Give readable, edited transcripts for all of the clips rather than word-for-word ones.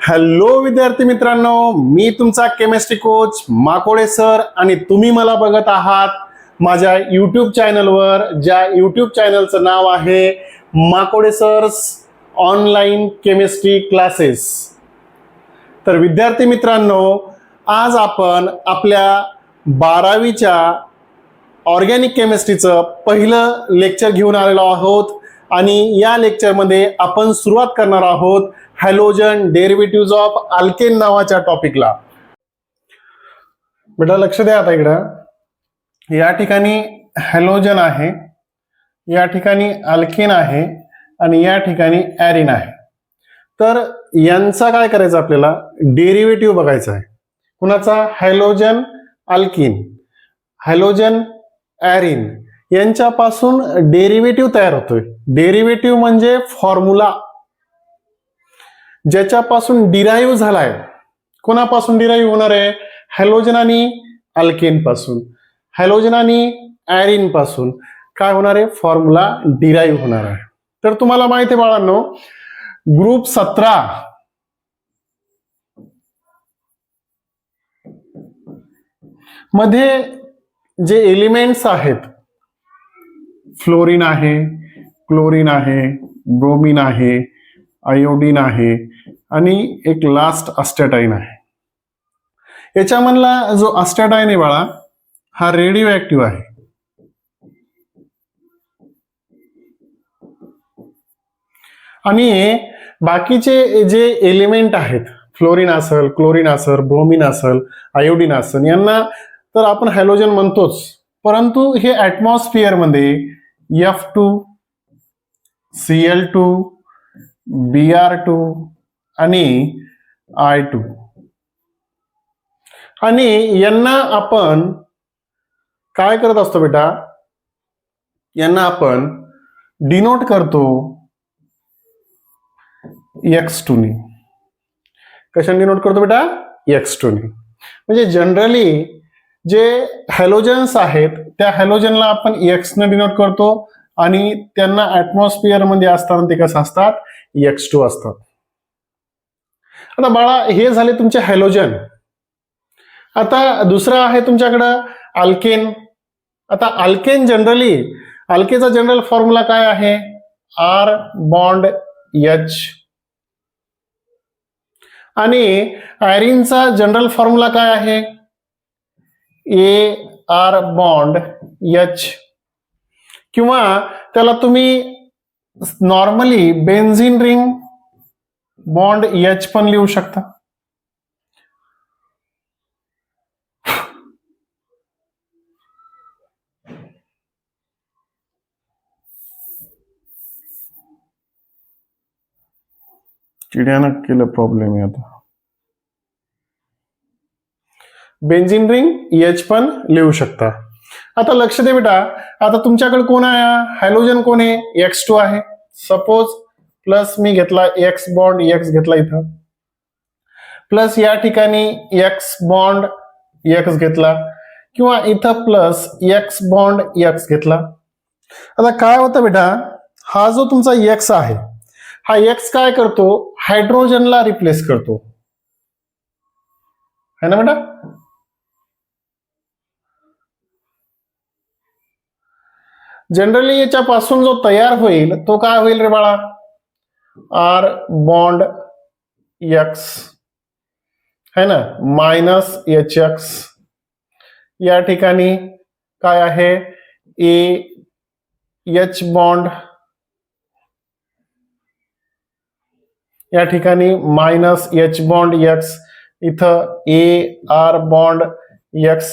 Hello विद्यार्थी मित्रांनो, मी तुमचा केमिस्ट्री कोच माकोडे सर आणि तुम्ही मला बघत आहात माझ्या यूट्यूब चॅनलवर, ज्या यूट्यूब चॅनलचं नाव आहे माकोडे सर्स ऑनलाईन केमिस्ट्री क्लासेस. तर विद्यार्थी मित्रांनो, आज आपण आपल्या 12वीच्या ऑर्गॅनिक केमिस्ट्रीचं पहिलं लेक्चर घेऊन आलेलो आहोत आणि या लेक्चरमध्ये आपण सुरुवात करणार आहोत हॅलोजन डेरिव्हेटिव्ह ऑफ अल्केन नावाच्या टॉपिकला. बेटा लक्ष द्या आता इकडं. या ठिकाणी हॅलोजन आहे, या ठिकाणी अल्केन आहे आणि या ठिकाणी ॲरिन आहे. तर यांचा काय करायचं, आपल्याला डेरिव्हेटिव्ह बघायचा आहे. कुणाचा? हॅलोजन अल्किन, हॅलोजन ॲरिन यांच्यापासून डेरिव्हेटिव्ह तयार होतोय. डेरिव्हेटिव्ह म्हणजे फॉर्म्युला ज्याच्यापासून डिराईव्ह झालाय. कोणापासून डिराईव्ह होणार आहे? हॅलोजन आणि अल्केन पासून, हॅलोजन आणि ॲरिन पासून काय होणार आहे? फॉर्म्युला डिराईव्ह होणार आहे. तर तुम्हाला माहिती आहे बाळांनो, ग्रुप 17 मध्ये जे एलिमेंट्स आहेत, फ्लोरीन आहे, क्लोरीन आहे, ब्रोमीन आहे, आयोडीन आहे आणि एक लास्ट अस्टॅटाईन आहे. याच्यामधला जो अस्टॅटाईन आहे बाळा, हा रेडिओ ऍक्टिव्ह आहे. आणि बाकीचे जे एलिमेंट आहेत, फ्लोरीन असेल, क्लोरीन असेल, ब्रोमीन असेल, आयोडीन असेल, यांना तर आपण हॅलोजन म्हणतोच, परंतु हे ऍटमॉस्फिअर मध्ये F2, Cl2, Br2 आणि I2 आणि यांना आपण काय करत असतो बेटा? यांना आपण डिनोट करतो X2 ने. कशाने डिनोट करतो बेटा? X2 ने. म्हणजे जनरली जे हॅलोजन्स आहेत त्या हॅलोजनला आपण X ने डिनोट करतो आणि त्यांना ऍटमॉस्फिअर मध्ये असताना ते कसं असतात? X2 असतात. आता बाळा, हे झाले तुमचे हॅलोजन. आता दुसरं आहे तुमच्याकडं अल्केन. आता अल्केन जनरली, अल्केचा जनरल फॉर्म्युला काय आहे? R bond H. आणि ॲरिनचा जनरल फॉर्म्युला काय आहे? AR bond H. किंवा त्याला तुम्ही normally benzene ring bond H पण लिहू शकता. चिड्यानं केलं प्रॉब्लेम आहे आता. बेन्झीन रिंग H पण लिहू शकता. आता लक्ष दे बेटा, आता तुमच्याकडे कोण आहे? हॅलोजन कोण आहे? X2 आहे. सपोज प्लस मी घेतला X बॉन्ड X घेतला इथं, प्लस या ठिकाणी X बॉन्ड X घेतला, किंवा इथं प्लस X बॉन्ड X घेतला. आता काय होतं बेटा, हा जो तुमचा X आहे, हा X काय करतो? हायड्रोजनला रिप्लेस करतो, है ना बेटा? जनरली याच्यापासून जो तयार होईल तो काय होईल रे बाळा? R बॉन्ड X है ना, मायनस HX. या ठिकाणी काय आहे? H बॉन्ड, या ठिकाणी मायनस H बॉन्ड X, इथं AR बॉन्ड X.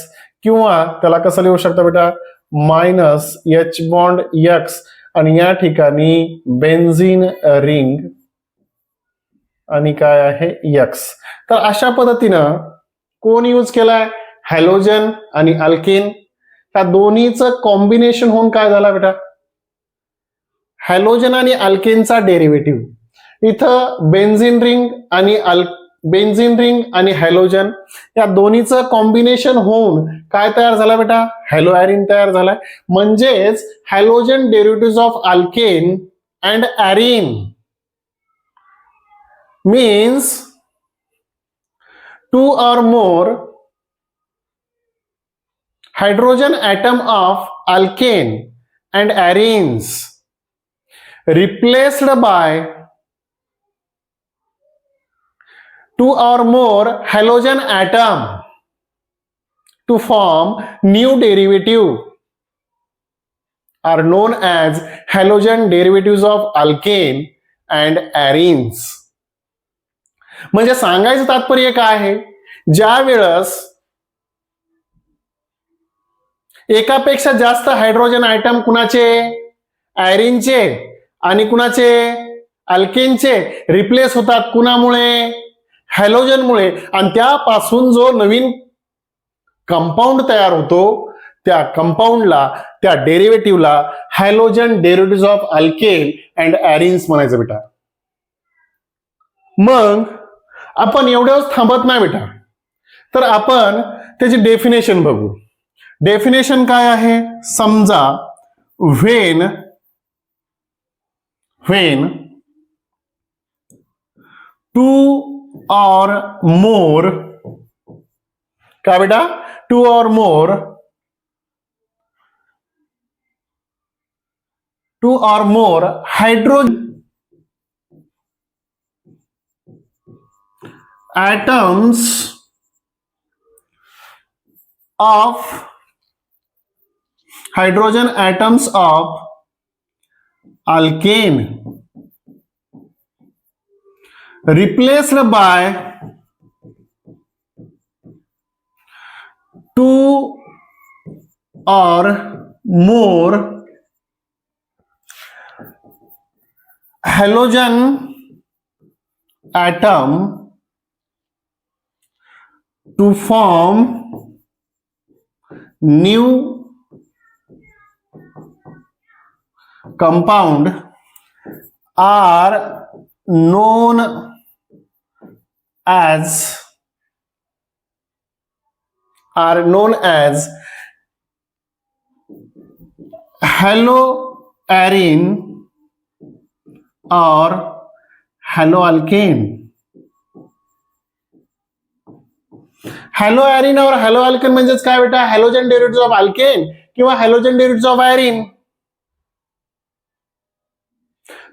किंवा त्याला कसं लिहू शकता बेटा? मायनस H बॉन्ड X आणि या ठिकाणी बेन्झीन रिंग आणि काय आहे? X. तर अशा पद्धतीनं कोण यूज केलाय? हॅलोजन आणि अल्केन. त्या दोन्हीचं कॉम्बिनेशन होऊन काय झाला बेटा? हॅलोजन आणि अल्केनचा डेरिव्हेटिव्ह. इथं बेन्झीन रिंग आणि हॅलोजन या दोन्हीचं कॉम्बिनेशन होऊन काय तयार झालं बेटा? हॅलो ॲरिन तयार झालाय. म्हणजेच halogen derivative of alkane and arene means 2 or more hydrogen atom of alkane and arenes replaced by 2 or more halogen atom to form new derivative are known as halogen derivatives of alkane and arenes. म्हणजे सांगायचं तात्पर्य काय आहे, ज्या वेळेस एकापेक्षा जास्त hydrogen item कुणाचे, ॲरिनचे आणि कुणाचे, अल्केनचे रिप्लेस होतात कुणामुळे, हॅलोजनमुळे, आणि त्यापासून जो नवीन कंपाऊंड तयार होतो त्या कंपाऊंडला, त्या डेरिव्हेटिव्हला halogen derivative of alkane and arenes म्हणायचं बेटा. मग आपण एवढ्याच थांबत नाही बेटा, तर आपण त्याची डेफिनेशन बघू. डेफिनेशन काय आहे, समजा व्हेन टू or more, काय बेटा, 2 or more hydrogen atoms of alkane replaced by 2 or more halogen atom to form new compound are known as haloarine or haloalkane. हॅलोॲरिन और हॅलोअल्केन म्हणजेच काय बेटा, हॅलोजन डेरिव्हेटिव्ह ऑफ अल्केन किंवा हॅलोजन डेरिव्हेटिव्ह ऑफ आयरिन.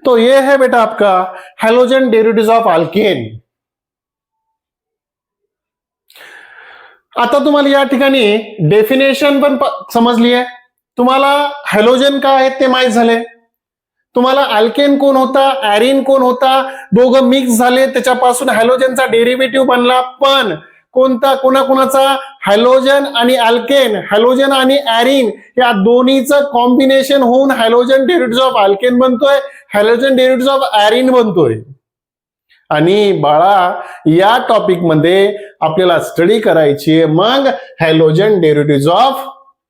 तो ये है बेटा आपका हॅलोजन डेरिव्हेटिव्ह ऑफ अल्केन. आता तुम्हाला या ठिकाणी डेफिनेशन पण समजली आहे, तुम्हाला हॅलोजन काय आहेत ते माहित झाले, तुम्हाला अल्केन कोण होता, ॲरिन कोण होता, दोघं मिक्स झाले त्याच्यापासून हॅलोजनचा डेरिव्हेटिव्ह बनला. पण कोणता, कोणाचा, हॅलोजन आणि अल्केन, हॅलोजन आणि ॲरिन या दोन्हीचं कॉम्बिनेशन होऊन हॅलोजन डेरिव्हेटिव्ह ऑफ अल्केन बनतोय, हॅलोजन डेरिव्हेटिव्ह ऑफ ॲरिन बनतोय. आणि बाळा या टॉपिक मध्ये आपल्याला स्टडी करायची आहे मग halogen derivative of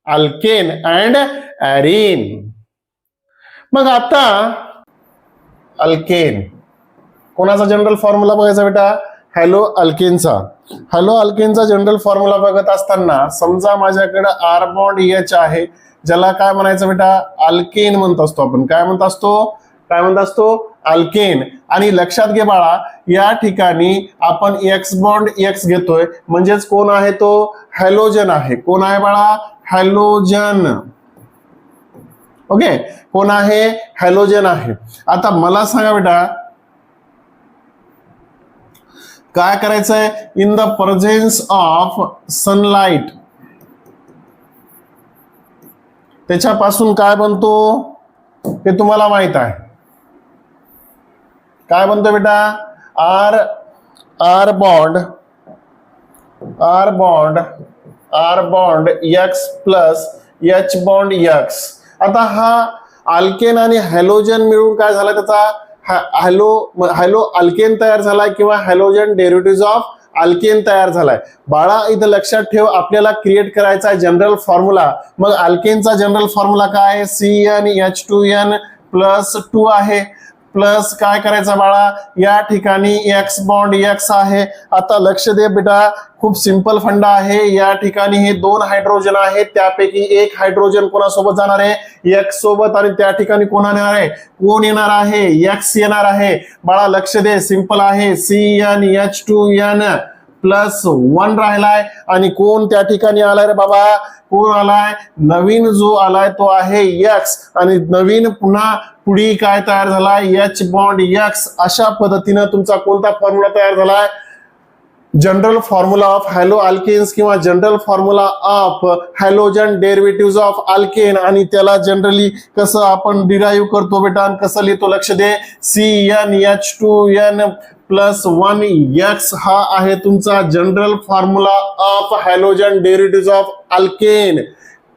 alkane and arene. मग आता अल्केन कोणाचा जनरल फॉर्म्युला बघायचा बेटा, हॅलो अल्केनचा. हॅलो अल्केनचा जनरल फॉर्म्युला बघत असताना समजा माझ्याकडे आर बॉन्ड एच आहे, ज्याला काय म्हणायचं बेटा, अल्केन म्हणत असतो आपण. काय म्हणत असतो, अल्केन. आणि लक्षात घे बाळा, या ठिकाणी आपण एक्स बॉन्ड एक्स घेतोय, म्हणजेच कोण आहे तो, हॅलोजन आहे. कोण आहे बाळा, हॅलोजन. ओके, कोण आहे, हॅलोजन आहे. आता मला सांगा बेटा काय करायचंय, in the presence of sunlight त्याच्यापासून काय बनतो ते तुम्हाला माहित आहे. काय बनतो बेटा, R bond X plus H bond X. आता हा अल्केन आणि हॅलोजन मिळून काय झाला, त्याचा हॅलो अल्केन तयार झालाय किंवा हॅलोजन डेरिव्हेटिव्ह ऑफ अल्केन तयार झालाय. बाळा इथं लक्षात ठेव, आपल्याला क्रिएट करायचा आहे जनरल फॉर्म्युला. मग अल्केनचा जनरल फॉर्म्युला काय आहे, CnH2n प्लस 2 आहे, प्लस काय करायचं बाळा, या ठिकाणी एक्स बॉन्ड एक्स आहे. आता लक्ष दे बेटा, खूप सिंपल फंडा आहे. या ठिकाणी हे 2 हायड्रोजन आहेत, त्यापैकी एक हायड्रोजन कोणासोबत जाणार आहे, एक्स सोबत, आणि त्या ठिकाणी कोण येणार आहे, एक्स येणार आहे. बाळा लक्ष दे, सिंपल आहे. CnH2n +1 राहिलाय आणि कोण त्या ठिकाणी आलाय रे बाबा, कोण आलाय, नवीन जो आलाय तो आहे X आणि नवीन पुन्हा पुढे काय तयार झालाय, H बॉन्ड X. अशा पद्धतीनं तुमचा कोणता फॉर्म्युला तयार झालाय, general formula of haloalkanes किंवा general formula of halogen derivative of alkane. आणि त्याला जनरली कसं आपण डिराईव्ह करतो बेटा, कसं लिहितो लक्ष दे, CnH2n+1x हा आहे तुमचा general formula of halogen derivative of alkane.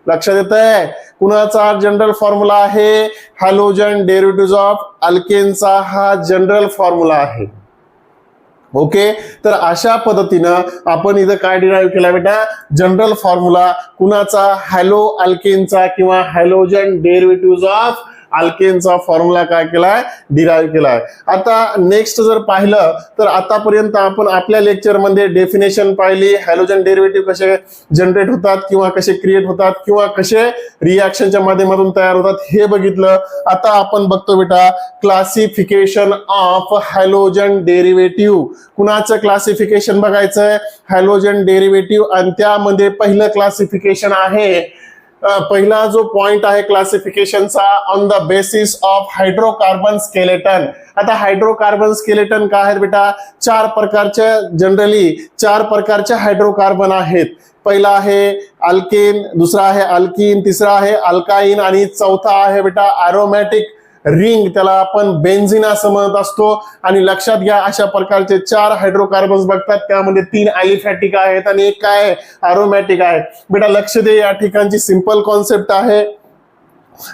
लक्षात येत आहे, कुणाचा जनरल फॉर्म्युला आहे, हॅलोजन डेरिव्हेटिव्ह ऑफ अल्केनचा हा जनरल फॉर्म्युला आहे. ओके, तर अशा पद्धतीनं आपण इथं काय डिराईव्ह केला बेटा, जनरल फॉर्म्युला कुणाचा, हॅलो अल्केनचा किंवा हॅलोजन डेरिव्हेटिव्ह ऑफ अल्केनचा फॉर्म्युला काय केलाय, डिराईव्ह केलाय. आता नेक्स्ट जर पाहिलं तर आतापर्यंत आपण आपल्या लेक्चरमध्ये डेफिनेशन पाहिली, हॅलोजन डेरिव्हेटिव्ह कसे जनरेट होतात किंवा कसे क्रिएट होतात किंवा कसे रिॲक्शनच्या माध्यमातून तयार होतात हे बघितलं. आता आपण बघतो बेटा क्लासिफिकेशन ऑफ हॅलोजन डेरिव्हेटिव्ह. कुणाचं क्लासिफिकेशन बघायचंय, हॅलोजन डेरिव्हेटिव्ह. आणि त्यामध्ये पहिलं क्लासिफिकेशन आहे, पहिला जो पॉइंट आहे क्लासिफिकेशनचा, on the basis of hydrocarbon skeleton. आता हायड्रोकार्बन स्केलेटन काय आहेत बेटा, जनरली चार प्रकारचे हायड्रोकार्बन आहेत. पहिला आहे अल्केन, दुसरा आहे अल्कीन, तिसरा आहे अल्काईन आणि चौथा आहे बेटा अरोमॅटिक रिंग, त्याला आपण बेन्झिन असं म्हणत असतो. आणि लक्षात घ्या अशा प्रकारचे 4 हायड्रोकार्बन्स बघतात, त्यामध्ये 3 अलिफॅटिक आहेत आणि एक काय अरोमॅटिक आहे. बेटा लक्ष दे, या ठिकाणची सिंपल कॉन्सेप्ट आहे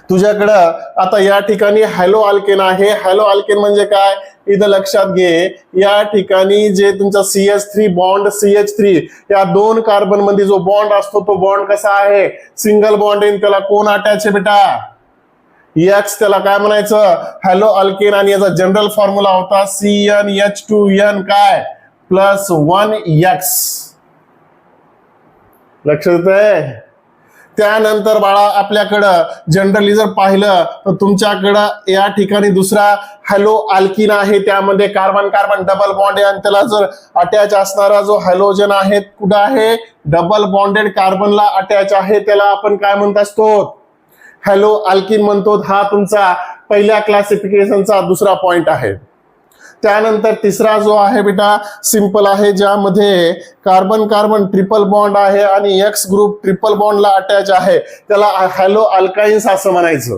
तुझ्याकडं. आता या ठिकाणी हॅलो अल्केन आहे, हॅलो अल्केन म्हणजे काय, इथं लक्षात घे, या ठिकाणी जे तुमचा CH3 बॉन्ड CH3 या 2 कार्बन मध्ये जो बॉन्ड असतो तो बॉन्ड कसा आहे, सिंगल बॉन्ड आहे. त्याला कोण अटॅच आहे बेटा, X. त्याला काय म्हणायचं, हॅलो अल्केन. आणि याचा जनरल फॉर्म्युला होता CnH2n काय +1x. लक्षात आहे. त्यानंतर बाळा आपल्याकडं जनरली जर पाहिलं तर तुमच्याकडं या ठिकाणी दुसरा हॅलो अल्कीन आहे, त्यामध्ये कार्बन कार्बन डबल बॉन्ड आहे आणि त्याला जर अटॅच असणारा जो हॅलोजन आहे कुठं आहे, डबल बॉन्डेड कार्बनला अटॅच आहे, त्याला आपण काय म्हणत असतो, हॅलो अल्किन म्हणतो. हा तुमचा पहिल्या क्लासिफिकेशनचा दुसरा पॉइंट आहे. त्यानंतर तिसरा जो आहे बेटा सिंपल आहे, ज्यामध्ये कार्बन कार्बन ट्रिपल बॉन्ड आहे आणि एक्स ग्रुप ट्रिपल बॉन्डला अटॅच आहे, त्याला हॅलो अल्काइन्स असं म्हणायचं.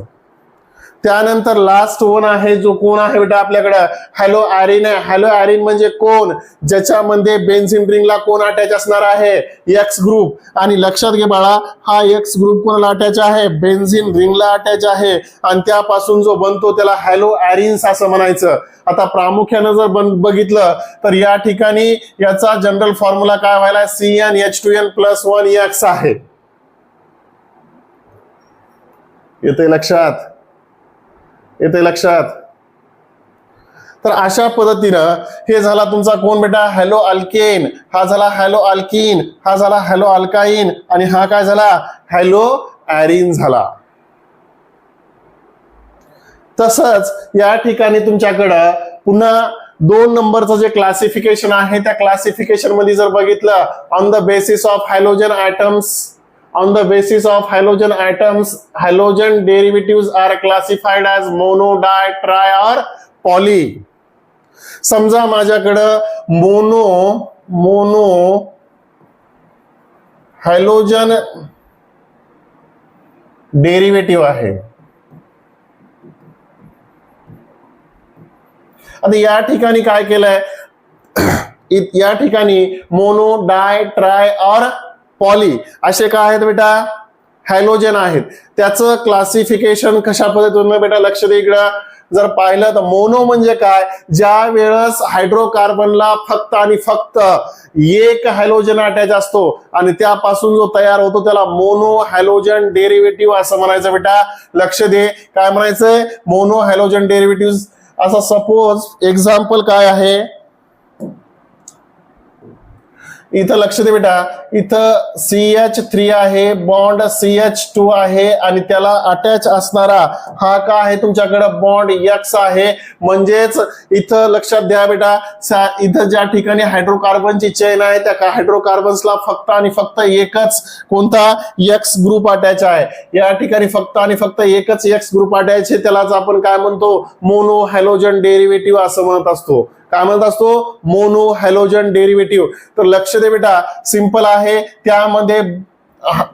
त्यानंतर लास्ट वन आहे, जो कोण आहे बेटा आपल्याकडं, हॅलो ॲरिन आहे. हॅलो ॲरिन म्हणजे कोण, ज्याच्यामध्ये बेन्झिन रिंगला कोण अटॅच असणार आहे, एक्स ग्रुप. आणि लक्षात घे बाळा, हा एक्स ग्रुप कोणाला अटॅच आहे, बेन्झिन रिंगला अटॅच आहे आणि त्यापासून जो बनतो त्याला हॅलो ॲरिन्स असं म्हणायचं. आता प्रामुख्यानं जर बघितलं तर या ठिकाणी याचा जनरल फॉर्म्युला काय व्हायला, CnH2n+1x आहे. येते लक्षात, येते लक्षात. तर अशा पद्धतीनं हे झाला तुमचा कोण बेटा, हॅलो अल्केन. हा झाला हॅलो अल्कीन, हा झाला हॅलो अल्काईन आणि हा काय झाला, हॅलो ॲरिन झाला. तसंच या ठिकाणी तुमच्याकडं पुन्हा 2 नंबरचं जे क्लासिफिकेशन आहे त्या क्लासिफिकेशन मध्ये जर बघितलं, on the basis of halogen atoms, on the basis of halogen atoms, halogen derivatives are classified as mono, di, tri or poly. समजा माझ्याकडं मोनो हॅलोजन डेरिव्हेटिव्ह आहे. आता या ठिकाणी काय केलंय, या ठिकाणी मोनो, डाय, ट्राय और पॉली असे काय आहेत बेटा, हॅलोजन आहेत. त्याचं क्लासिफिकेशन कशा पद्धतीने बेटा, लक्ष दे इकडं. जर पाहिलं तर मोनो म्हणजे काय, ज्या वेळेस हायड्रोकार्बनला फक्त आणि फक्त एक हॅलोजन अटॅच असतो आणि त्यापासून जो तयार होतो त्याला मोनो हॅलोजन डेरिव्हेटिव्ह असं म्हणायचं बेटा. लक्ष दे, काय म्हणायचंय, मोनो हॅलोजन डेरिव्हेटिव्ह. असं सपोज एक्झाम्पल काय आहे, इथं लक्ष दे बेटा, इथं CH3 आहे, बॉन्ड CH2 आहे आणि त्याला अटॅच असणारा हा का आहे तुमच्याकडे बॉन्ड X आहे. म्हणजेच इथं लक्षात द्या बेटा, इथं ज्या ठिकाणी हायड्रोकार्बनची चेन आहे त्या हायड्रोकार्बन्सला फक्त आणि फक्त एकच कोणता X ग्रुप अटॅच आहे. या ठिकाणी फक्त आणि फक्त एकच X ग्रुप अटॅच आहे, त्यालाच आपण काय म्हणतो, मोनो हॅलोजन डेरिव्हेटिव्ह असं म्हणत असतो. काय म्हणत असतो, मोनो हॅलोजन डेरिव्हेटिव्ह. तर लक्ष दे बेटा, सिंपल आहे. त्यामध्ये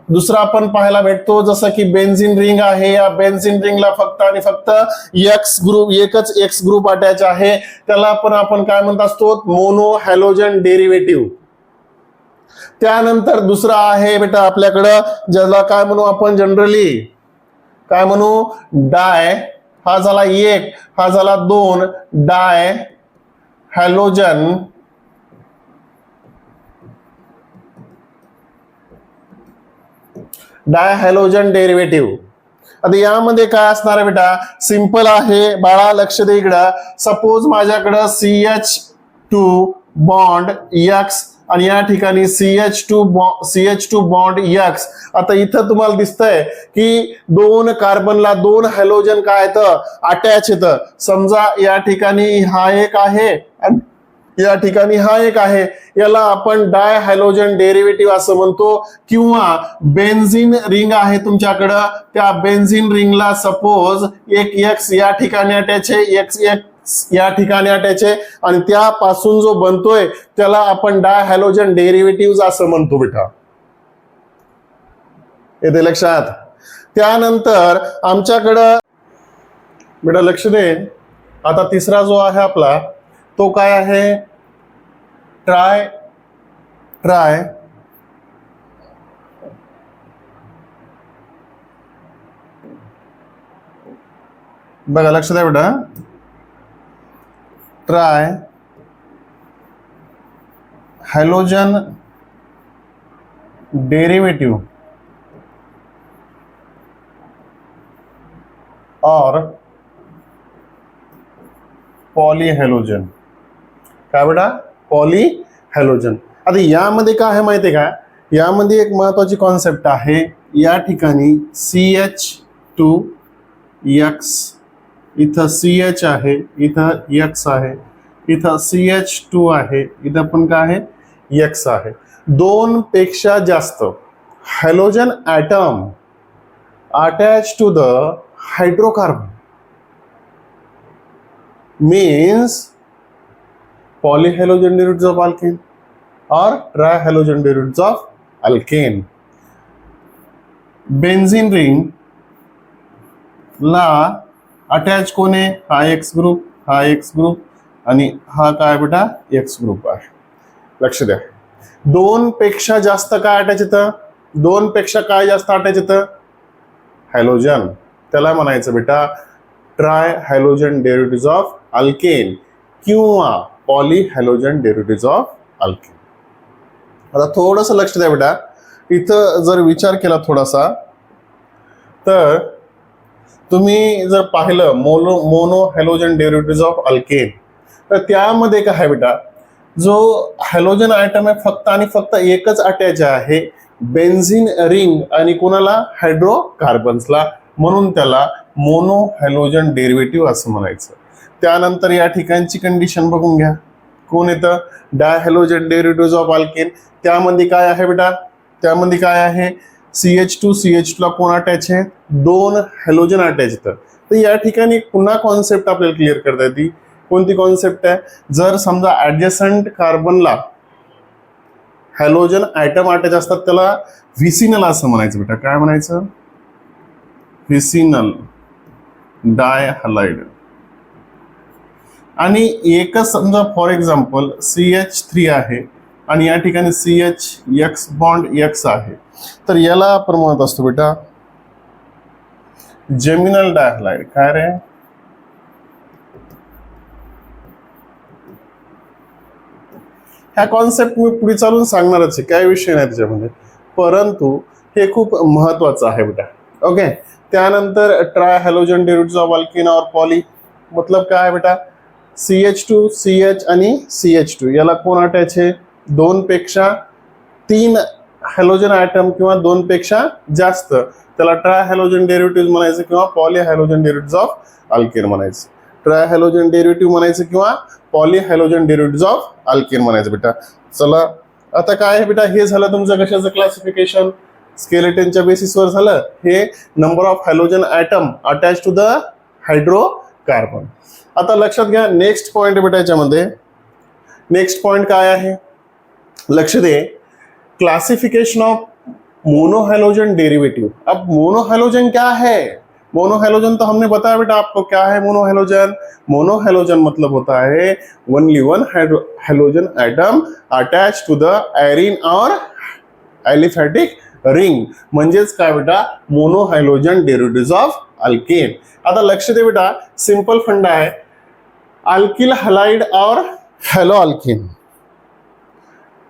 दुसरा आपण पाहायला भेटतो जसं की बेन्झिन रिंग आहे. या बेन्झिन रिंगला फक्त आणि फक्त एकच एक्स ग्रुप अटॅच आहे, त्याला पण आपण काय म्हणत असतो, मोनो हॅलोजन डेरिव्हेटिव्ह. त्यानंतर दुसरा आहे बेटा आपल्याकडं, ज्याला काय म्हणू आपण जनरली, काय म्हणू, डाय. हा झाला एक, हा झाला दोन, डाय हॅलोजन डायहॅलोजन डेरिव्हेटिव्ह. आता यामध्ये काय असणार आहे बेटा, सिंपल आहे बाळा, लक्ष दे इकडं. सपोज माझ्याकडं CH2 बॉन्ड X आणि या ठिकाणी CH2 बॉन्ड X. आता इथं तुम्हाला दिसतंय की दोन कार्बनला दोन हॅलोजन काय येतं, अटॅच येतं. समजा या ठिकाणी हा एक आहे, या ठिकाणी हा एक आहे, याला आपण डाय हॅलोजन डेरिव्हेटिव्ह असं म्हणतो. किंवा बेन्झिन रिंग आहे तुमच्याकडं, त्या बेन्झिन रिंगला सपोज एक X या ठिकाणी अटॅच आहे, X या ठिकाणी अटॅच आहे आणि त्यापासून जो बनतोय त्याला आपण डाय हॅलोजन डेरिव्हेटिव्ह असं म्हणतो बेटा. येते लक्षात. त्यानंतर आमच्याकडं बेटा लक्ष दे, आता तिसरा जो आहे आपला तो काय आहे, ट्राय बघा लक्ष द्या बेटा, ट्राय हॅलोजन डेरिव्हेटिव्ह और पॉलीहॅलोजन. काय बेटा, पॉलीहॅलोजन. आता यामध्ये काय आहे माहितीये का, यामध्ये एक महत्वाची कॉन्सेप्ट आहे. या ठिकाणी CH2X, इथं CH आहे, इथं X आहे, इथं CH2 आहे, इथं पण काय आहे, X आहे. दोन पेक्षा जास्त halogen atom attach to the hydrocarbon means polyhalogen derivatives of alkane or trihalogen derivatives of alkane. Benzene ring ला अटॅच कोण आहे, हा एक्स ग्रुप, हा एक्स ग्रुप आणि हा काय बेटा, एक्स ग्रुप आहे. लक्ष द्या, दोन पेक्षा जास्त काय अटॅच येतं, दोन पेक्षा काय जास्त अटॅच येतं, हॅलोजन. त्याला म्हणायचं बेटा try halogen derivatives of alkane किंवा पॉलीहॅलोजन डेरिव्हेटिव्हज ऑफ अल्केन. आता थोडंसं लक्ष द्या बेटा, इथं जर विचार केला थोडासा तर तुम्ही जर पाहिलं mono halogen derivatives of alkane, तर त्यामध्ये काय आहे बेटा, जो हॅलोजन आयटम आहे फक्त आणि फक्त एकच अटॅच आहे, बेन्झिन रिंग आणि कोणाला, हायड्रोकार्बन्सला, म्हणून त्याला मोनो हॅलोजन डेरिव्हेटिव्ह असं म्हणायचं. त्यानंतर या ठिकाणची कंडिशन बघून घ्या, कोण येतं, डायहॅलोजन डेरिव्हेटिव्हज ऑफ अल्केन. त्यामध्ये काय आहे बेटा, त्यामध्ये काय आहे, CH2 ला कोण अटॅच आहे, दोन हॅलोजन अटॅच येतं. तर या ठिकाणी पुन्हा कॉन्सेप्ट आपल्याला क्लिअर करता येते. कोणती कॉन्सेप्ट आहे, जर समजा ऍडजसंट कार्बनला हॅलोजन ॲटम अटॅच असतात त्याला व्हिसिनल असं म्हणायचं बेटा. काय म्हणायचं, व्हिसिनल डायहॅलाइड. आणि एकच समजा फॉर एक्झाम्पल CH3 आहे आणि या ठिकाणी CH बॉन्ड X आहे, तर याला आपण म्हणत असतो बेटा जेमिनल डायहॅलाइड. काय रे, ह्या कॉन्सेप्ट मी पुढे चालून सांगणारच आहे, काय विषय नाही त्याच्यामध्ये, परंतु हे खूप महत्वाचं आहे बेटा. ओके. त्यानंतर try halogen derivatives of alkane और पॉली, मतलब काय आहे बेटा, CH2 CH आणि CH2 याला कोण अटॅच आहे, दोन पेक्षा तीन हॅलोजन ॲटम किंवा दोन पेक्षा जास्त, त्याला ट्राय हॅलोजन डेरिव्हेटिव्ह म्हणायचं किंवा poly halogen derivative of alkane म्हणायचं. ट्राय हॅलोजन डेरिव्हेटिव्ह म्हणायचं किंवा poly halogen derivative of alkane म्हणायचं बेटा. चला आता काय आहे बेटा, हे झालं तुमचं कशाचं क्लासिफिकेशन, स्केलेटनच्या बेसिसवर झालं. हे number of halogen atom attach to the hydrocarbon. आता लक्षात घ्या नेक्स्ट पॉइंट बेटा, याच्यामध्ये नेक्स्ट पॉइंट काय आहे लक्ष दे, क्लासिफिकेशन ऑफ मोनोहैलोजन डेरिवेटिव. अब मोनोहैलोजन क्या है, मोनोहैलोजन तो हमने बताया बेटा आपको क्या है मोनोहैलोजन. मोनोहैलोजन मतलब होता है only one halogen atom attach to the arene और एलिफॅटिक रिंग, म्हणजेच काय बेटा मोनोहैलोजन डेरिव्हेटिव्ह ऑफ अल्केन. आता लक्ष दे बेटा, सिंपल फंडा आहे, अल्किल हलाइड और हॅलो अल्केन,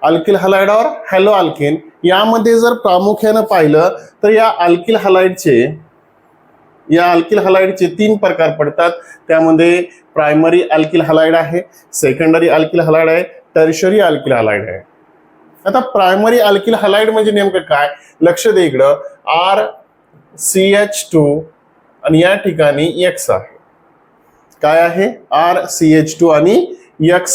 अल्किल हलाइड और हॅलो अल्केन यामध्ये जर प्रामुख्याने पाहिलं तर या अल्किल हलाइडचे तीन प्रकार पडतात. त्यामध्ये प्रायमरी अल्किल हलाइड आहे, सेकंडरी अल्किल हलाइड आहे, टर्शरी अल्किल हलाइड आहे. आता प्रायमरी अल्किल हलाइड म्हणजे नेमकं काय, लक्ष दे इकडं, RCH2 आणि या ठिकाणी X आहे. काय आहे RCH2 आणि X.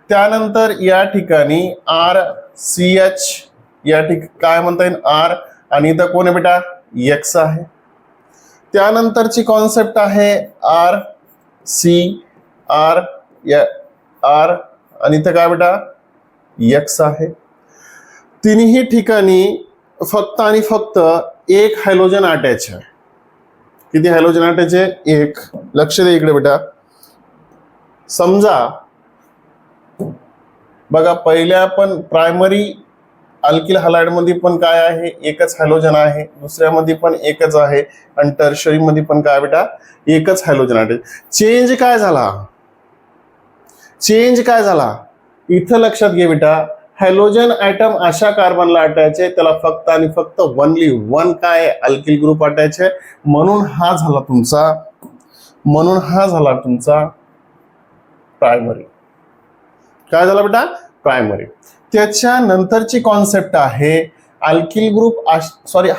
त्यानंतर या ठिकाणी RCH या ठिकाणी काय म्हणता येईल R आणि इथं कोण आहे बेटा X आहे. त्यानंतरची कॉन्सेप्ट आहे RCR या R आणि इथं काय बेटा X आहे. तिन्ही ठिकाणी फक्त आणि फक्त एक हायलोजन अटॅच आहे. किती हायलोजन अटॅच आहे, एक. लक्ष दे इकडे बेटा, समजा बघा पहिल्या पण प्रायमरी अल्किल हलाइड मध्ये पण काय आहे एकच हॅलोजन आहे, दुसऱ्यामध्ये पण एकच आहे आणि टर्शरी मध्ये पण काय बेटा एकच हॅलोजन आहे. चेंज काय झाला इथं लक्षात घे बेटा, हॅलोजन ॲटम अशा कार्बनला अटॅच आहे त्याला फक्त आणि फक्त ओनली वन काय अल्किल ग्रुप अटॅच आहे, म्हणून हा झाला तुमचा प्रायमरी. काय झाला बेटा प्रायमरी. त्याच्यानंतरची कॉन्सेप्ट आहे अल्किल ग्रुप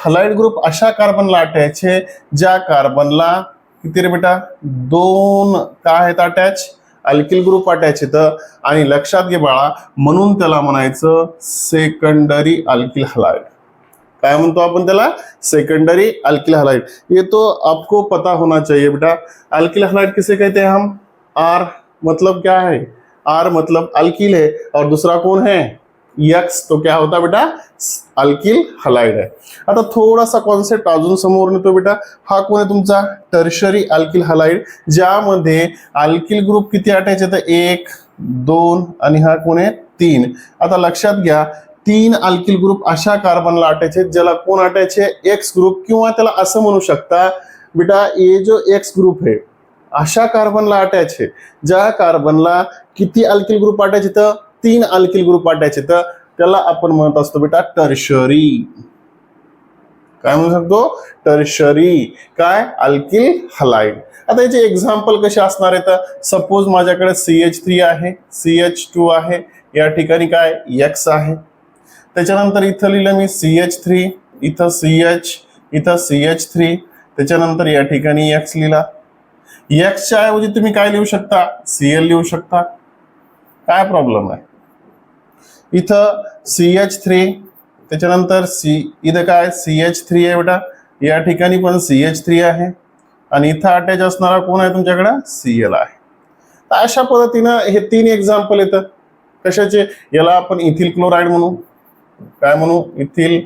हलाइड ग्रुप अशा कार्बनला अटॅच आहे ज्या कार्बनला किती रे बेटा दोन काय आहेत अटॅच अल्किल ग्रुप अटॅच येतं. आणि लक्षात घे बाळा, म्हणून त्याला म्हणायचं सेकंडरी अल्किल हलाइड. काय म्हणतो आपण त्याला सेकंडरी अल्किल हलाइड. ये तो आपको पता होना चाहिए बेटा. अल्किल हलाइड किसे कहते हैं हम, R मतलब क्या है, R मतलब अल्किल है और दूसरा कौन है X, तो क्या होता बेटा अल्किल हलाइड है. आता थोडासा कॉन्सेप्ट अजून समोर येतो बेटा, हा कोण आहे तुमचा टर्शरी अल्किल हलाइड, ज्यामध्ये अल्किल ग्रुप किती अटॅच येतं 1 2 आणि हा कोण आहे 3. आता लक्षात घ्या 3 अल्किल ग्रुप अशा कार्बनला अटॅच आहेत ज्याला कोण अटॅच आहे X ग्रुप, किंवा त्याला असं म्हणू शकता बेटा ये जो X ग्रुप है अशा कार्बनला अटॅच आहे ज्या कार्बनला किती अल्किल ग्रुप अटॅच येतं 3 अल्किल ग्रुप अटॅच येतं, त्याला आपण म्हणत असतो बेटा टर्शरी. काय म्हणू शकतो टर्शरी काय अल्किल हलाइड. आता याचे एक्झाम्पल कसे असणार आहेत, सपोज माझ्याकडे CH3 आहे, CH2 आहे, या ठिकाणी काय X आहे. त्याच्यानंतर इथं लिहिलं मी CH3, इथं CH, इथं CH3, त्याच्यानंतर या ठिकाणी X लिहिला. X च्या ऐवजी तुम्ही काय लिहू शकता Cl लिहू शकता, काय प्रॉब्लेम आहे. इथं CH3 त्याच्यानंतर इथं काय CH3 आहे बेटा, या ठिकाणी पण CH3 आहे आणि इथं अटॅच असणारा कोण आहे तुमच्याकडे Cl आहे. तर अशा पद्धतीनं हे 3 एक्झाम्पल येतं कशाचे, याला आपण इथिल क्लोराइड म्हणू. काय म्हणू इथिल,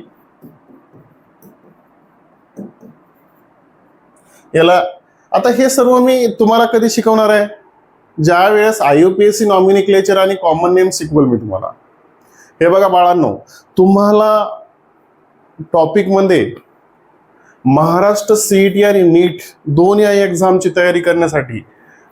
याला. आता हे सर्व मी तुम्हाला कधी शिकवणार आहे, ज्या वेळेस IUPAC नॉमिनिक्लेचर आणि कॉमन नेम शिकवल मी तुम्हाला. हे बघा बाळांनो, तुम्हाला टॉपिक मध्ये महाराष्ट्र CET आणि नीट दोन या एक्झामची तयारी करण्यासाठी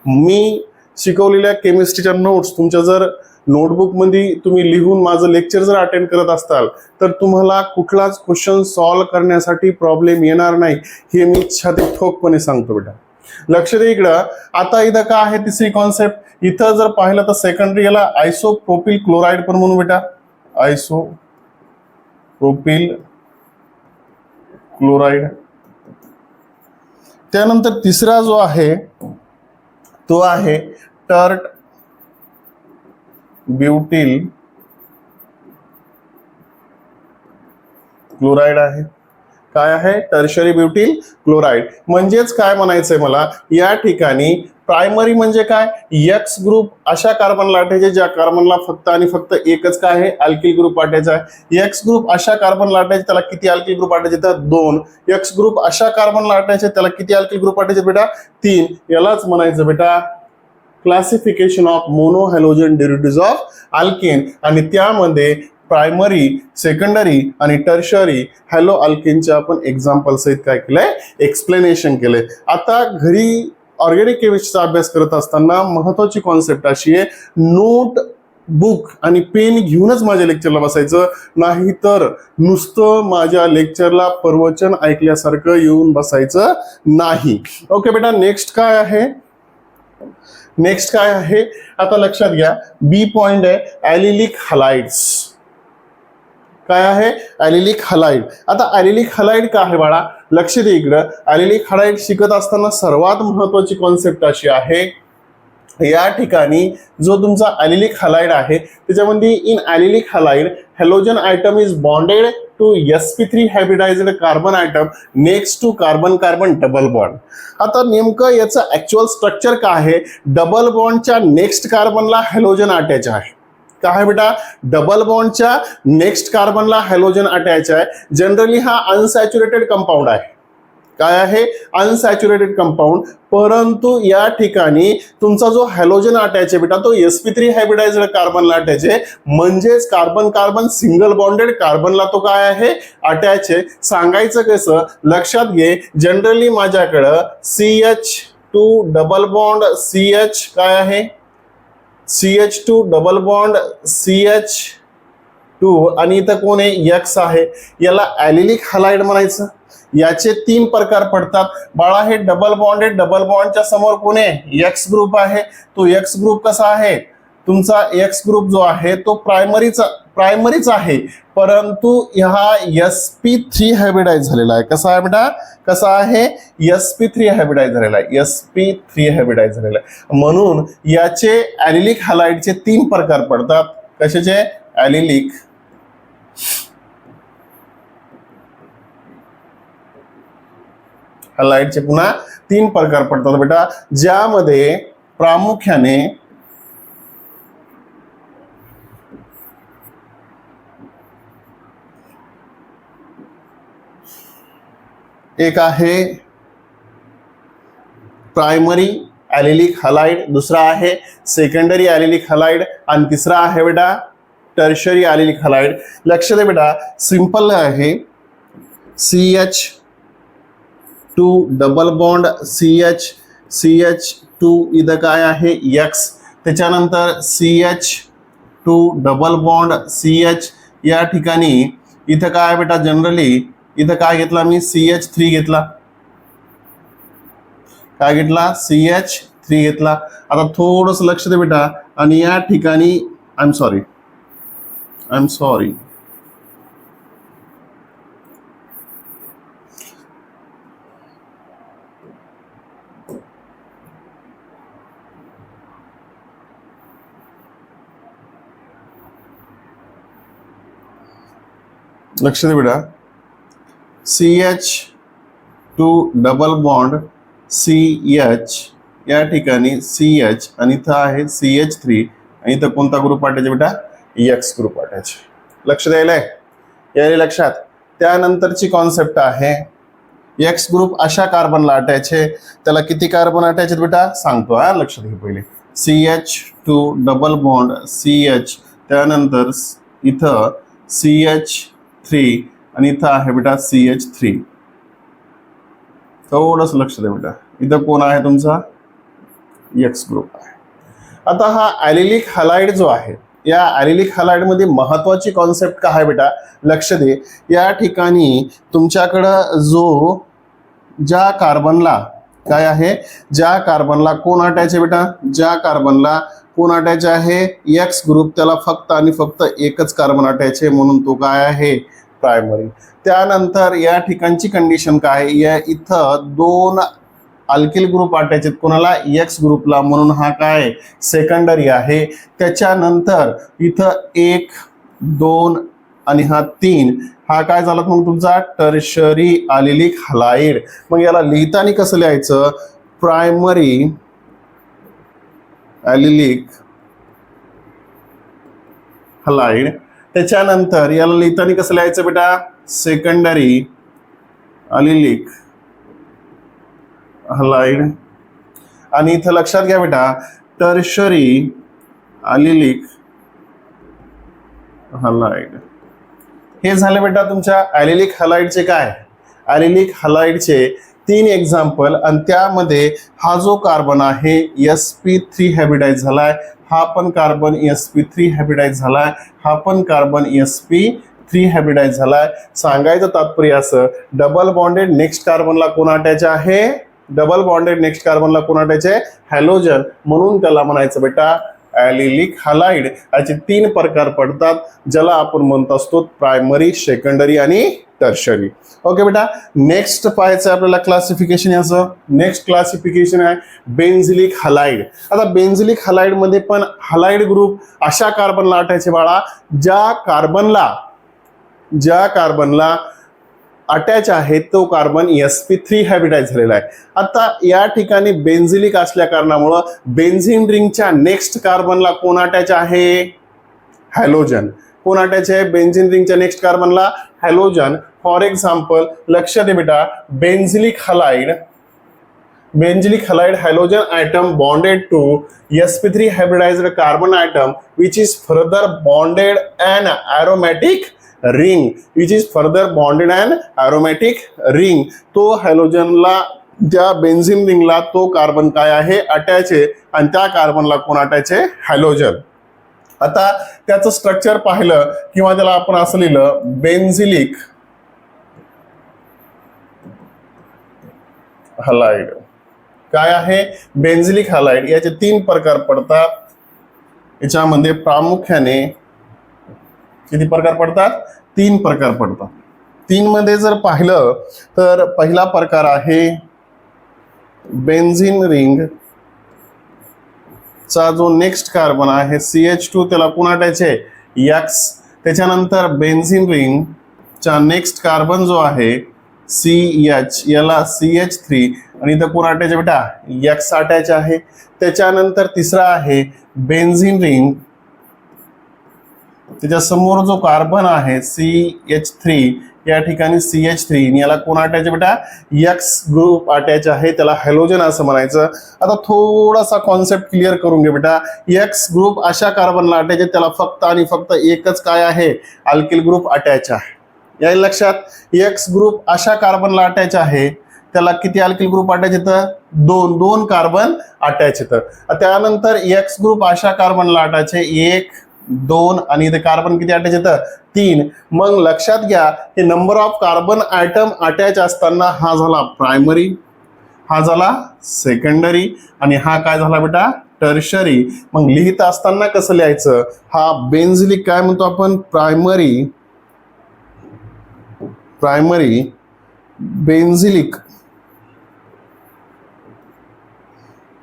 मी शिकवलेल्या केमिस्ट्रीच्या नोट्स तुमच्या जर नोटबुक मध्ये तुम्ही लिहून माझं लेक्चर जर अटेंड करत असताल तर तुम्हाला कुठलाच क्वेश्चन सॉल्व्ह करण्यासाठी प्रॉब्लेम येणार नाही, हे मी छाती ठोकपणे सांगतो बेटा. लक्ष दे इकडं. आता इथं काय आहे तिसरी कॉन्सेप्ट, इथं जर पाहिलं तर सेकंडरी याला आयसोप्रोपिल क्लोराइड पण म्हणू बेटा, प्रोपिल क्लोराईड. त्यानंतर तिसरा जो आहे तो आहे टर्ट ब्युटिल क्लोराईड आहे. काय आहे? Tertiary butyl chloride. म्हणजेच काय म्हणायचंय मला, या ठिकाणी प्रायमरी म्हणजे काय, एक्स ग्रुप अशा कार्बन लाटायचे ज्या कार्बनला फक्त आणि फक्त एकच काय आहे, अल्किल ग्रुप वाटायचा आहे. एक्स ग्रुप अशा कार्बन लाटायचे त्याला किती अल्किल ग्रुप वाटायचे तर 2. एक्स ग्रुप अशा कार्बन लाटायचे त्याला किती अल्किल ग्रुप वाटायचे बेटा 3. यालाच म्हणायचं बेटा classification of mono halogen derivatives of alkane. आणि त्यामध्ये प्रायमरी, सेकंडरी आणि टर्शरी हॅलो अल्केनचे आपण एक्झाम्पल सहित काय केलंय, एक्सप्लेनेशन केलंय. आता घरी ऑर्गॅनिक केमिस्ट्रीचा अभ्यास करत असताना महत्वाची कॉन्सेप्ट अशी आहे, नोट बुक आणि पेन घेऊनच माझ्या लेक्चरला बसायचं, नाही तर नुसतं माझ्या लेक्चरला प्रवचन ऐकल्यासारखं येऊन बसायचं नाही. ओके बेटा, नेक्स्ट काय आहे, नेक्स्ट काय आहे आता लक्षात घ्या. बी पॉइंट आहे ॲलिलिक हलाइड्स. काय आहे? ॲलिलिक हलाइड. आता ॲलिलिक हलाइड काय आहे बाळा, लक्ष दे इकडं. ॲलिलिक हलाइड शिकत असताना सर्वात महत्वाची कॉन्सेप्ट अशी आहे, या ठिकाणी जो तुमचा ॲलिलिक हलाइड आहे त्याच्यामध्ये in allylic halide halogen atom is bonded to sp3 hybridised carbon atom next to carbon carbon double bond. आता नेमकं याचं ऍक्च्युअल स्ट्रक्चर काय आहे, डबल बॉन्डच्या नेक्स्ट कार्बनला हॅलोजन अटॅच आहे. काय बेटा, डबल बॉन्डच्या नेक्स्ट कार्बनला हॅलोजन अटॅच आहे. जनरली हा अनसॅच्युरेटेड कंपाऊंड आहे. काय आहे? Unsaturated compound. परंतु या ठिकाणी तुमचा जो हॅलोजन अटॅच आहे बेटा तो sp3 हायब्रिडाइज्ड कार्बनला अटॅच आहे. म्हणजेच कार्बन कार्बन सिंगल बॉन्डेड कार्बनला तो काय आहे, अटॅच आहे. सांगायचं कसं, लक्षात घे. जनरली माझ्याकडं CH2 डबल बॉन्ड CH काय आहे, CH2 डबल बॉन्ड CH2 आणि इथं कोण आहे, X आहे. याला ॲलिलिक हलाइड म्हणायचं. याचे 3 प्रकार पडतात बाळा. हे डबल बॉन्ड आहे, डबल बॉन्डच्या समोर कोण आहे, एक्स ग्रुप आहे. तो एक्स ग्रुप कसा आहे, तुमचा एक्स ग्रुप जो आहे तो प्रायमरीच आहे, परंतु हा sp3 हायब्रिडाइज झालेला आहे. कसा आहे बेटा, कसा आहे, sp3 हायब्रिडाइज झालेला आहे, sp3 हायब्रिडाइज झालेला आहे. म्हणून याचे ॲलिलिक हलाइडचे 3 प्रकार पडतात. कशाचे? ॲलिलिक हलाइडचे पुन्हा 3 प्रकार पडतात बेटा, ज्यामध्ये प्रामुख्याने एक आहे प्रायमरी ॲलिलिक हलाइड, दुसरा आहे सेकंडरी ॲलिलिक हलाइड आणि तिसरा आहे बेटा टर्शरी ॲलिलिक हलाइड. लक्ष दे बेटा, सिंपल आहे. CH2 डबल बॉन्ड CH2 इथं काय आहे, X. त्याच्यानंतर CH2 डबल बॉन्ड CH या ठिकाणी इथं काय बेटा, जनरली इथं काय घेतला मी, CH3 घेतला. काय घेतला, CH3 घेतला. आता थोडस लक्ष दे बेटा, आणि या ठिकाणी आय एम सॉरी लक्ष दे बेटा. CH2 डबल बॉन्ड CH या ठिकाणी CH आणि इथं आहे CH3 आणि इथं कोणता ग्रुप वाटायचा बेटा, X ग्रुप वाटायचे. लक्ष द्यायला यायला लक्षात. त्यानंतरची कॉन्सेप्ट आहे X ग्रुप अशा कार्बनला अटॅच आहे. त्याला किती कार्बन अटॅच आहेत बेटा सांगतो हा, लक्ष घे पहिले. CH2 डबल बॉन्ड CH, त्यानंतर इथं CH3 आणि इथं आहे बेटा CH3. थोडंस लक्ष द्या बेटा, इथं कोण आहे तुमचा, X ग्रुप आहे. आता हा ॲलिलिक हलाइड जो आहे, या ॲलिलिक हलाइड मध्ये महत्वाची कॉन्सेप्ट काय आहे बेटा, लक्ष दे. या ठिकाणी तुमच्याकडं जो ज्या कार्बनला काय आहे, ज्या कार्बनला कोण अटॅच आहे बेटा, ज्या कार्बनला कोण अटॅच आहे, X ग्रुप, त्याला फक्त आणि फक्त एकच कार्बन अटॅच आहे, म्हणून तो काय आहे, प्रायमरी. त्यानंतर या ठिकाणची कंडिशन काय, या इथं 2 अल्किल ग्रुप अटॅच आहेत कोणाला, एक्स ग्रुपला, म्हणून हा काय सेकंडरी आहे. त्याच्यानंतर इथं 1 2 आणि हा 3, हा काय झाला मग तुमचा टर्शरी अलिलिक हलाइड. मग याला लिहिताना कसं लिहायचं, प्रायमरी अलिलिक हलाइड. त्याच्यानंतर याला लिहिताना कसं लिहायचं बेटा, सेकंडरी अलिलिक हलाइड. आणि इथं लक्षात घ्या बेटा, टर्शरी अलिलिक हलाइड. हे झाले बेटा तुमच्या अलिलिक हलाइडचे काय, अलिलिक हलाइडचे 3 एक्झाम्पल. आणि त्यामध्ये हा जो कार्बन आहे sp3 हायब्रिडाइज झालाय, हा पण कार्बन sp3 हायब्रिडाइज झालाय, हा पण कार्बन sp3 हायब्रिडाइज झालाय. सांगायचं तात्पर्य असं, डबल बॉन्डेड नेक्स्ट कार्बनला कोण अटॅच आहे, डबल बॉन्डेड नेक्स्ट कार्बनला कोण अटॅच आहे, हॅलोजन. म्हणून त्याला म्हणायचं बेटा अलिलिक हलाइड. याचे 3 प्रकार पडतात, ज्याला आपण म्हणत असतो प्रायमरी, सेकंडरी आणि टर्शरी. ओके बेटा, नेक्स्ट पाहायचं आपल्याला क्लासिफिकेशन याचं. नेक्स्ट क्लासिफिकेशन आहे बेन्झिलिक हलाइड. आता बेन्झिलिक हलाइड मध्ये पण हलाइड ग्रुप अशा कार्बनला अटॅच आहे बाळा, ज्या कार्बनला अटॅच आहे तो कार्बन sp3 हायब्रिडाइज झालेला आहे. आता या ठिकाणी बेन्झिलिक असल्या कारणामुळं बेन्झिन रिंगच्या नेक्स्ट कार्बनला कोण अटॅच आहे, हॅलोजन. कोण अटॅच आहे बेन्झिन रिंगच्या नेक्स्ट कार्बनला, हॅलोजन. फॉर एक्झाम्पल लक्ष दे बेटा, benzylic halide halogen atom bonded to sp3 hybridized carbon atom which is further bonded an aromatic ring. तो हॅलोजनला, त्या बेन्झिन रिंगला तो कार्बन काय आहे अटॅच आहे, आणि त्या कार्बनला कोण अटॅच आहे, हॅलोजन. आता त्याचं स्ट्रक्चर पाहिलं किंवा त्याला आपण असं लिहिलं, बेन्झिलिक हलाइड. काय आहे बेन्झिलिक हलाइड, याचे 3 प्रकार पडतात. याच्यामध्ये प्रामुख्याने किती प्रकार पडतात, 3 प्रकार पडतात. 3 मध्ये जर पाहिलं तर पहिला प्रकार आहे बेन्झिन रिंग चा जो नेक्स्ट कार्बन आहे CH2, त्याला कोण अटॅच आहे, X. त्याच्यानंतर बेन्झिन रिंग चा नेक्स्ट कार्बन जो आहे CH, याला CH3, आणि इथं कोण अटॅच आहे बेटा, X अटॅच आहे. त्याच्यानंतर तिसरा आहे बेन्झिन रिंग, त्याच्या समोर जो कार्बन आहे CH3, या ठिकाणी CH3, याला कोण अटॅच आहे बेटा, X ग्रुप अटॅच आहे, त्याला हॅलोजन असं म्हणायचं. आता थोडासा कॉन्सेप्ट क्लिअर करून घे बेटा. X ग्रुप अशा कार्बनला अटॅच आहे, त्याला फक्त आणि फक्त एकच काय आहे, अल्किल ग्रुप अटॅच आहे. या लक्षात, X ग्रुप अशा कार्बनला अटॅच आहे, त्याला किती अल्किल ग्रुप अटॅच येतं, 2 कार्बन अटॅच येतं. त्यानंतर X ग्रुप अशा कार्बनला अटॅच आहे, 1 2, आणि इथे कार्बन किती अटॅच येतं, 3. मग लक्षात घ्या, हे number of carbon atom attach असताना हा झाला प्रायमरी, हा झाला सेकंडरी, आणि हा काय झाला बेटा, टर्शरी. मग लिहित असताना कसं लिहायचं, हा बेन्झिलिक काय म्हणतो आपण, प्रायमरी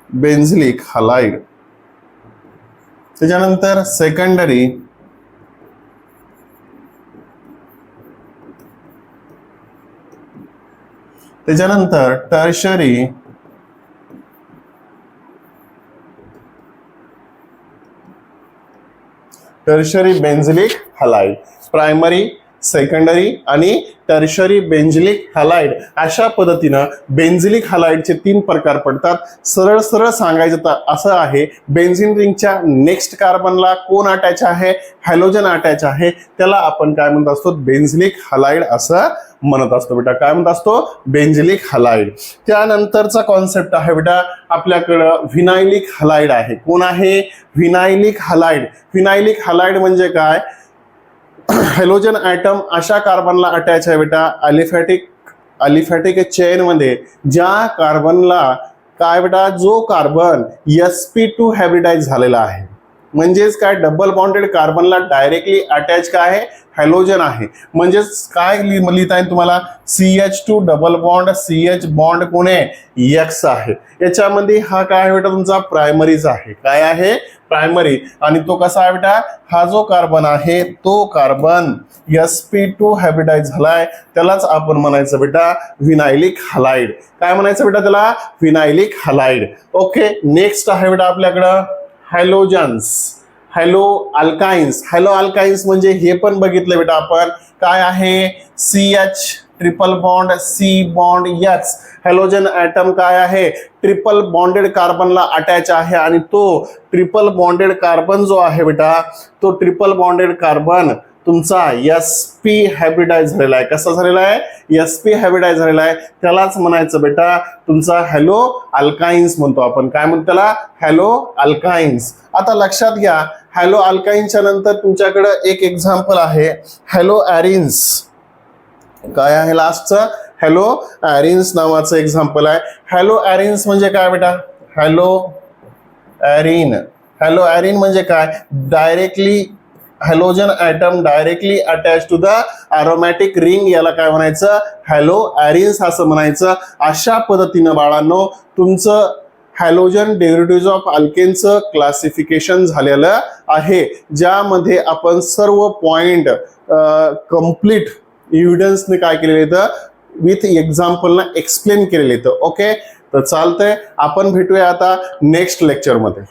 बेन्झिलिक हलाइड. त्याच्यानंतर सेकंडरी त्याच्यानंतर टर्शरी बेन्झिलिक हलाइड. प्रायमरी, सेकंडरी आणि टर्शरी बेन्झिलिक हलाइड, अशा पद्धतीनं बेन्झिलिक हलाइडचे 3 प्रकार पडतात. सरळ सरळ सांगायचं तर असं आहे, बेन्झिन रिंगच्या नेक्स्ट कार्बनला कोण अटॅच आहे, हॅलोजन अटॅच आहे, त्याला आपण काय म्हणत असतो, बेन्झिलिक हलाइड असं म्हणत असतो बेटा. काय म्हणत असतो, बेन्झिलिक हलाइड. त्यानंतरचा कॉन्सेप्ट आहे बेटा आपल्याकडं व्हिनायलिक हलाइड आहे. कोण आहे, व्हिनायलिक हलाइड. व्हिनायलिक हलाइड म्हणजे काय, हॅलोजन ॲटम अशा कार्बनला अटॅच आहे बेटा, अलिफॅटिक चेन मध्ये, ज्या कार्बनला काय बेटा, जो कार्बन sp2 हायब्रिडाइज झालेला आहे, म्हणजेच काय, डबल बॉन्डेड कार्बनला डायरेक्टली अटॅच काय आहे, हॅलोजन आहे. म्हणजेच काय लिहिता येईल तुम्हाला, CH2 double bond, CH bond कोण आहे, X आहे. याच्यामध्ये हा काय आहे बेटा, तुमचा प्रायमरीज आहे. काय आहे, प्रायमरी. आणि तो कसा आहे बेटा, हा जो कार्बन आहे तो कार्बन sp2 हायब्रिडाइज झालाय, त्यालाच आपण म्हणायचं बेटा विनायलिक हलाइड. काय म्हणायचं बेटा त्याला, विनायलिक हलाइड. ओके, नेक्स्ट आहे बेटा आपल्याकडं halogens, halo alkynes. Halo alkynes म्हणजे हे पण बघितलं बेटा आपण, काय आहे, CH triple bond C bond X. Halogen atom काय आहे, ट्रिपल बॉन्डेड कार्बनला अटॅच आहे. आणि तो ट्रिपल बॉन्डेड कार्बन जो आहे बेटा, तो ट्रिपल बॉन्डेड कार्बन तुमचा sp हायब्रिडाइज झालेला आहे. कसा झालेला आहे, sp हायब्रिडाइज झालेला आहे. त्यालाच म्हणायचं बेटा तुमचा हॅलो अल्काइन्स म्हणतो आपण. काय म्हणतो त्याला, हॅलो अल्काइन्स. आता लक्षात घ्या, हॅलो अल्काइन्सच्या नंतर तुमच्याकडे एक एक्झाम्पल आहे, हॅलो ॲरिन्स. काय आहे लास्टचं, हॅलो ॲरिन्स नावाचं एक्झाम्पल आहे. हॅलो ॲरिन्स म्हणजे काय बेटा, हॅलो ॲरिन. हॅलो ॲरिन म्हणजे काय, directly halogen atom directly attach to the aromatic ring, याला काय म्हणायचं, हॅलो ॲरिन्स असं म्हणायचं. अशा पद्धतीनं बाळांनो तुमचं हॅलोजन डेरिव्हेटिव्ह ऑफ अल्केनचं क्लासिफिकेशन झालेलं आहे, ज्यामध्ये आपण सर्व पॉइंट कम्प्लीट एव्हिडन्सने काय केलेलं आहे, विथ एक्झाम्पलना एक्सप्लेन केलेलं आहे. ओके, तर चालतंय, आपण भेटूया आता नेक्स्ट लेक्चरमध्ये.